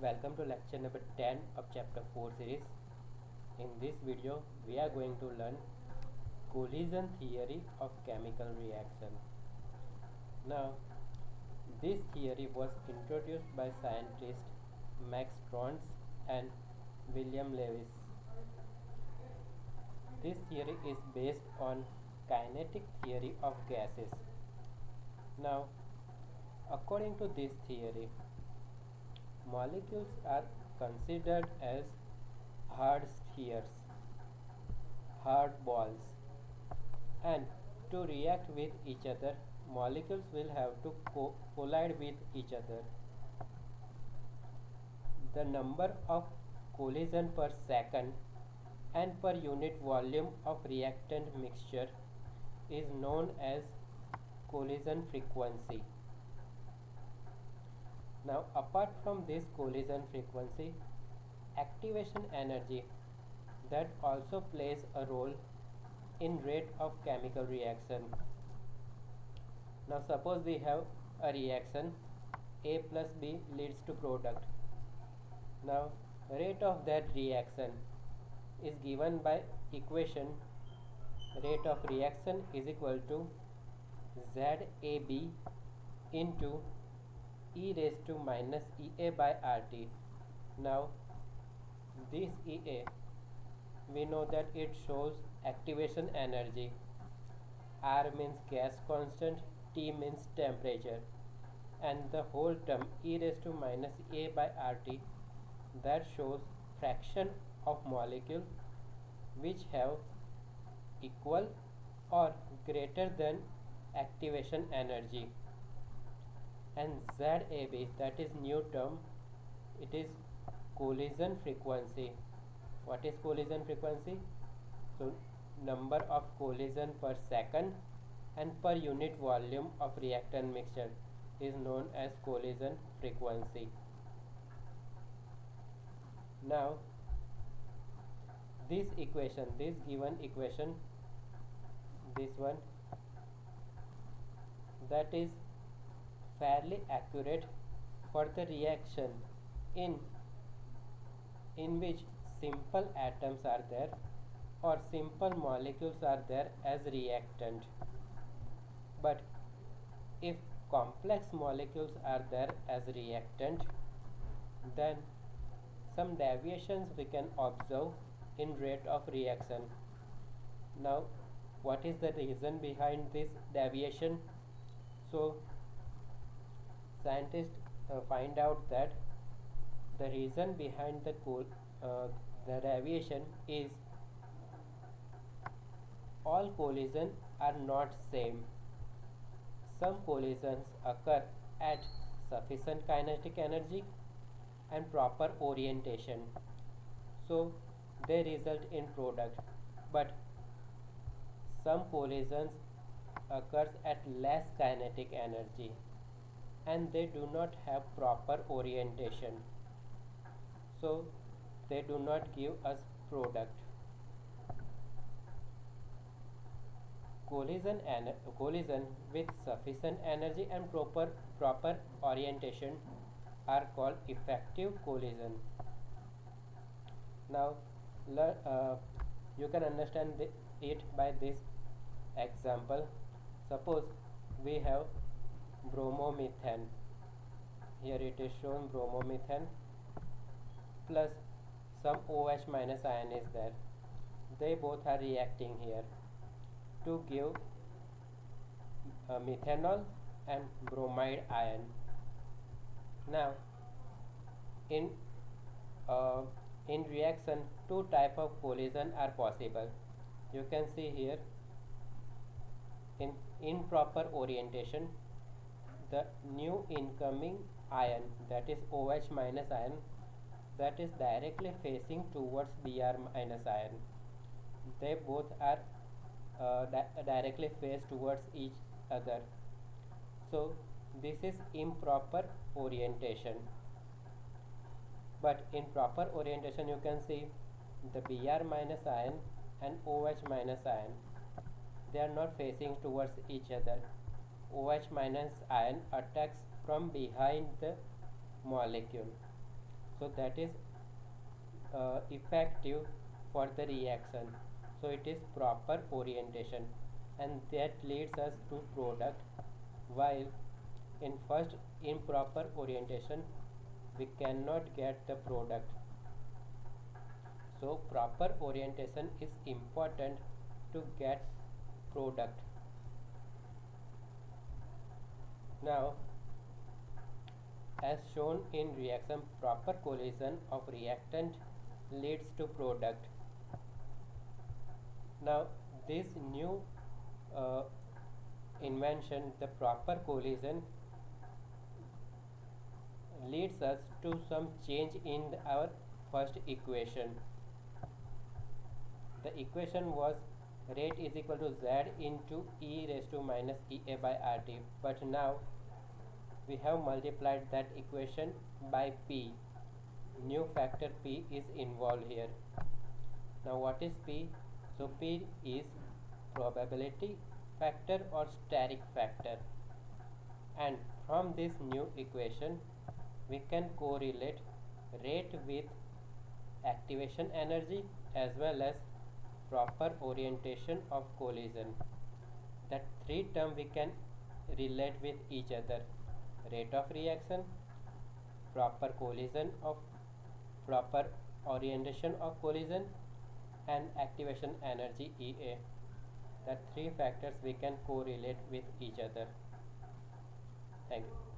welcome to lecture number 10 of chapter 4 series. In this video we are going to learn collision theory of chemical reaction. Now this theory was introduced by scientists Max Strons and William Lewis. This theory is based on kinetic theory of gases. Now according to this theory, molecules are considered as hard spheres, hard balls, and to react with each other, molecules will have to collide with each other. The number of collision per second and per unit volume of reactant mixture is known as collision frequency. Now apart from this collision frequency, activation energy that also plays a role in rate of chemical reaction. Now suppose we have a reaction A plus B leads to product. Now rate of that reaction is given by equation rate of reaction is equal to ZAB into e raised to minus EA by RT. Now this EA, we know that it shows activation energy. R means gas constant, T means temperature, and the whole term e raised to minus A by RT, that shows fraction of molecule which have equal or greater than activation energy. And ZAB, that is new term, it is collision frequency. What is collision frequency? So number of collision per second and per unit volume of reactant mixture is known as collision frequency. Now this equation, this given equation, this one, that is fairly accurate for the reaction in which simple atoms are there or simple molecules are there as reactant. But if complex molecules are there as reactant, then some deviations we can observe in rate of reaction. Now what is the reason behind this deviation? So scientists find out that the reason behind the deviation is all collisions are not same. Some collisions occur at sufficient kinetic energy and proper orientation, so they result in product. But some collisions occurs at less kinetic energy and they do not have proper orientation, so they do not give us product. Collision with sufficient energy and proper orientation are called effective collision. Now you can understand it by this example. Suppose we have bromomethane. Here it is shown bromomethane plus some OH minus ion is there. They both are reacting here to give methanol and bromide ion. Now in reaction, two type of collision are possible. You can see here in improper orientation, the new incoming ion, that is OH minus ion, that is directly facing towards Br minus ion. They both are directly face towards each other, so this is improper orientation. But in proper orientation, you can see the Br minus ion and OH minus ion, they are not facing towards each other. OH minus ion attacks from behind the molecule. so that is effective for the reaction. So it is proper orientation, and that leads us to product, while in first improper orientation we cannot get the product. So proper orientation is important to get product. Now, as shown in reaction, proper collision of reactant leads to product. Now, this new uh, invention, the proper collision, leads us to some change in our first equation. The equation was rate is equal to Z into e raised to minus Ea by RT, but now we have multiplied that equation by P. New factor P is involved here. Now what is P? So P is probability factor or steric factor, and from this new equation we can correlate rate with activation energy as well as proper orientation of collision. That three terms we can relate with each other: rate of reaction, proper collision of proper orientation of collision, and activation energy Ea. That three factors we can correlate with each other. Thank you.